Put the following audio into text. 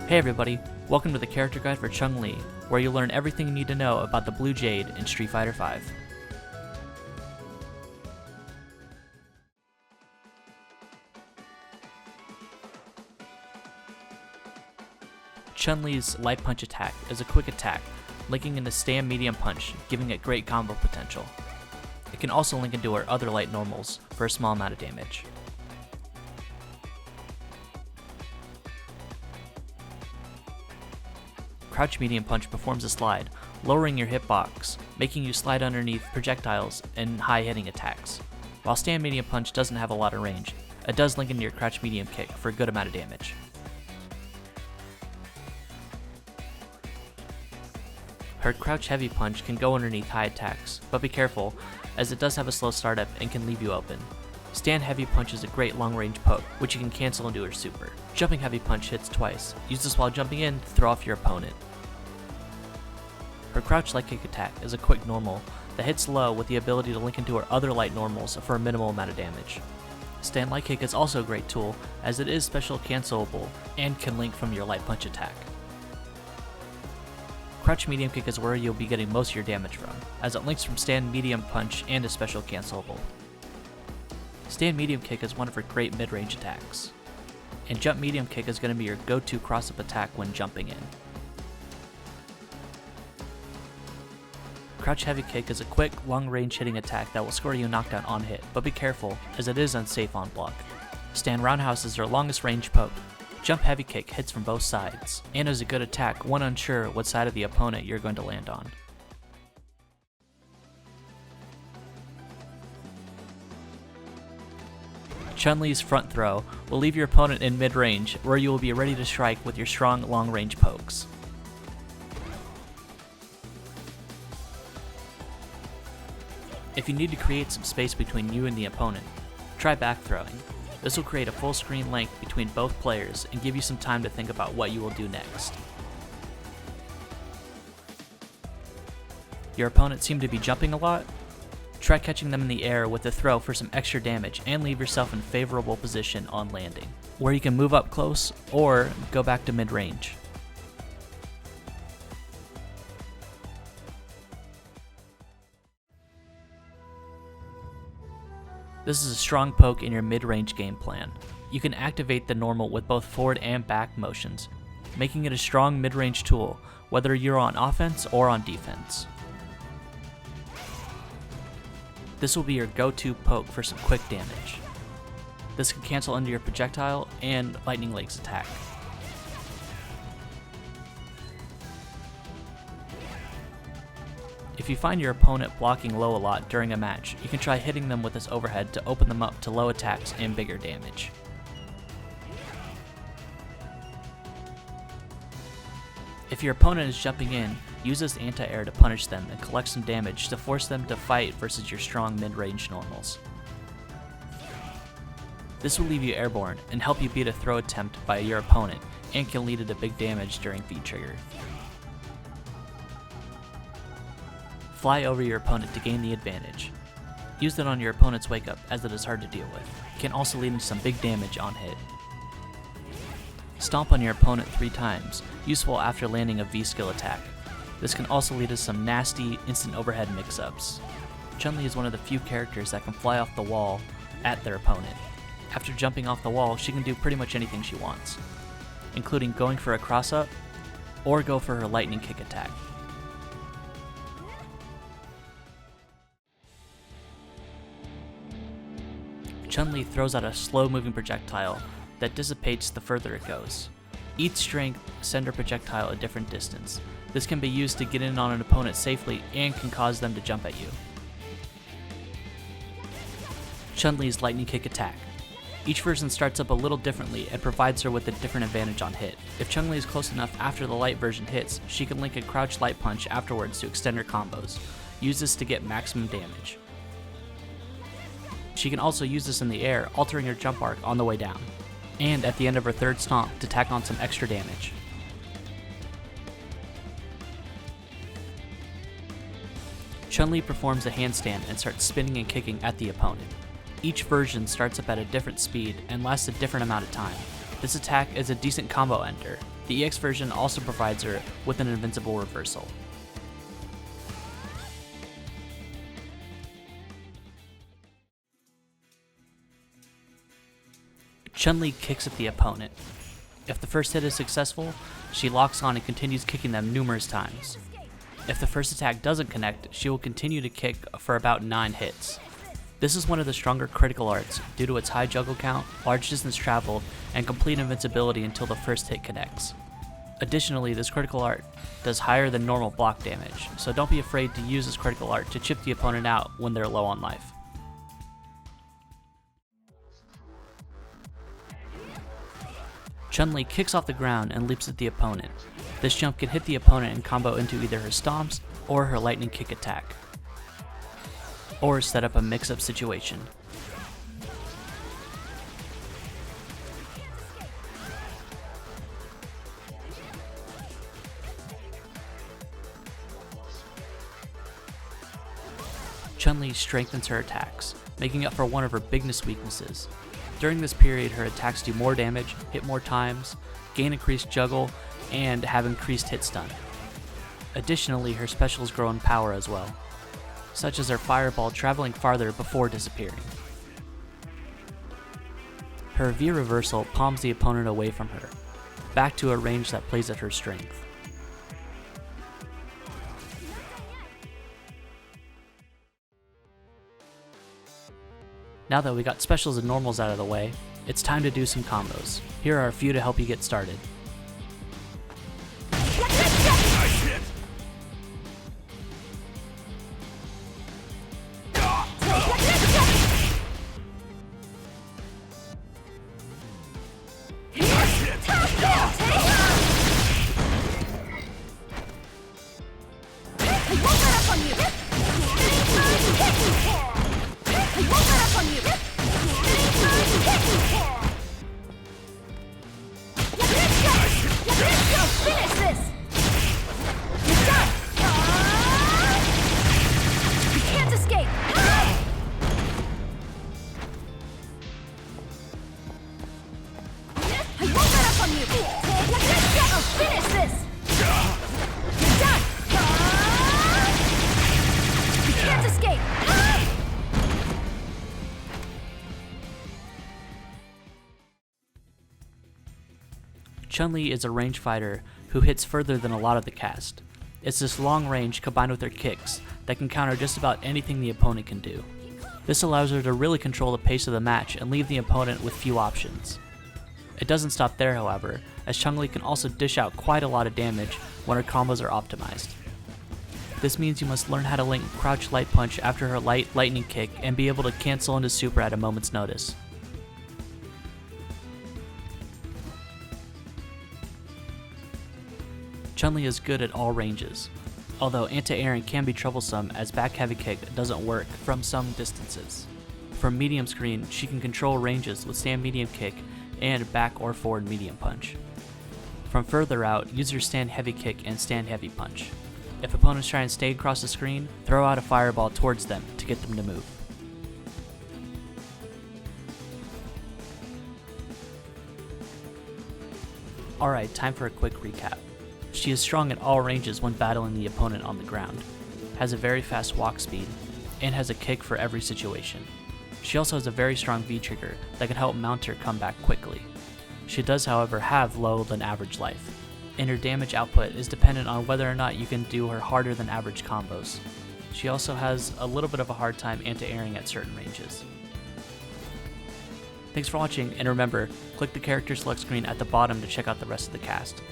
Hey everybody, welcome to the character guide for Chun-Li, where you'll learn everything you need to know about the Blue Jade in Street Fighter V. Chun-Li's Light Punch attack is a quick attack, linking into Stand Medium Punch, giving it great combo potential. It can also link into her other light normals for a small amount of damage. Crouch Medium Punch performs a slide, lowering your hitbox, making you slide underneath projectiles and high hitting attacks. While Stand Medium Punch doesn't have a lot of range, it does link into your Crouch Medium Kick for a good amount of damage. Her Crouch Heavy Punch can go underneath high attacks, but be careful, as it does have a slow startup and can leave you open. Stand Heavy Punch is a great long-range poke, which you can cancel into her super. Jumping Heavy Punch hits twice. Use this while jumping in to throw off your opponent. Her Crouch Light Kick attack is a quick normal that hits low with the ability to link into her other light normals for a minimal amount of damage. Stand Light Kick is also a great tool, as it is special cancelable and can link from your Light Punch attack. Crouch Medium Kick is where you'll be getting most of your damage from, as it links from Stand Medium Punch and is special cancelable. Stand Medium Kick is one of her great mid-range attacks, and Jump Medium Kick is going to be your go-to cross-up attack when jumping in. Crouch Heavy Kick is a quick, long-range hitting attack that will score you a knockdown on hit, but be careful, as it is unsafe on block. Stand Roundhouse is her longest range poke. Jump Heavy Kick hits from both sides, and is a good attack when unsure what side of the opponent you're going to land on. Chun-Li's Front Throw will leave your opponent in mid-range, where you will be ready to strike with your strong long-range pokes. If you need to create some space between you and the opponent, try back throwing. This will create a full screen length between both players and give you some time to think about what you will do next. Your opponent seemed to be jumping a lot? Try catching them in the air with a throw for some extra damage and leave yourself in favorable position on landing, where you can move up close or go back to mid-range. This is a strong poke in your mid-range game plan. You can activate the normal with both forward and back motions, making it a strong mid-range tool, whether you're on offense or on defense. This will be your go-to poke for some quick damage. This can cancel under your projectile and Lightning Legs attack. If you find your opponent blocking low a lot during a match, you can try hitting them with this overhead to open them up to low attacks and bigger damage. If your opponent is jumping in, use this anti-air to punish them and collect some damage to force them to fight versus your strong mid-range normals. This will leave you airborne and help you beat a throw attempt by your opponent and can lead to big damage during V-trigger. Fly over your opponent to gain the advantage. Use it on your opponent's wake up, as it is hard to deal with. It can also lead into some big damage on hit. Stomp on your opponent 3 times, useful after landing a V-skill attack. This can also lead to some nasty instant overhead mix-ups. Chun-Li is one of the few characters that can fly off the wall at their opponent. After jumping off the wall, she can do pretty much anything she wants, including going for a cross-up or go for her lightning kick attack. Chun-Li throws out a slow-moving projectile that dissipates the further it goes. Each strength sends her projectile a different distance. This can be used to get in on an opponent safely and can cause them to jump at you. Chun-Li's Lightning Kick attack. Each version starts up a little differently and provides her with a different advantage on hit. If Chun-Li is close enough after the light version hits, she can link a Crouch Light Punch afterwards to extend her combos. Use this to get maximum damage. She can also use this in the air, altering her jump arc on the way down, and at the end of her third stomp to tack on some extra damage. Chun-Li performs a handstand and starts spinning and kicking at the opponent. Each version starts up at a different speed and lasts a different amount of time. This attack is a decent combo ender, The EX version also provides her with an invincible reversal. Chun-Li kicks at the opponent. If the first hit is successful, she locks on and continues kicking them numerous times. If the first attack doesn't connect, she will continue to kick for about 9 hits. This is one of the stronger critical arts due to its high juggle count, large distance traveled, and complete invincibility until the first hit connects. Additionally, this critical art does higher than normal block damage, so don't be afraid to use this critical art to chip the opponent out when they're low on life. Chun-Li kicks off the ground and leaps at the opponent. This jump can hit the opponent and combo into either her stomps or her lightning kick attack, or set up a mix-up situation. Chun-Li strengthens her attacks, making up for one of her biggest weaknesses. During this period, her attacks do more damage, hit more times, gain increased juggle, and have increased hit stun. Additionally, her specials grow in power as well, such as her fireball traveling farther before disappearing. Her V reversal palms the opponent away from her, back to a range that plays at her strength. Now that we got specials and normals out of the way, it's time to do some combos. Here are a few to help you get started. Chun-Li is a range fighter who hits further than a lot of the cast. It's this long range combined with her kicks that can counter just about anything the opponent can do. This allows her to really control the pace of the match and leave the opponent with few options. It doesn't stop there, however, as Chun-Li can also dish out quite a lot of damage when her combos are optimized. This means you must learn how to link crouch light punch after her light lightning kick and be able to cancel into super at a moment's notice. Chun-Li is good at all ranges, although anti-airing can be troublesome as back heavy kick doesn't work from some distances. From medium screen, she can control ranges with stand medium kick and back or forward medium punch. From further out, use your stand heavy kick and stand heavy punch. If opponents try and stay across the screen, throw out a fireball towards them to get them to move. Alright, time for a quick recap. She is strong at all ranges when battling the opponent on the ground, has a very fast walk speed, and has a kick for every situation. She also has a very strong V-trigger that can help mount her come back quickly. She does, however, have lower than average life, and her damage output is dependent on whether or not you can do her harder than average combos. She also has a little bit of a hard time anti-airing at certain ranges. Thanks for watching, and remember, click the character select screen at the bottom to check out the rest of the cast.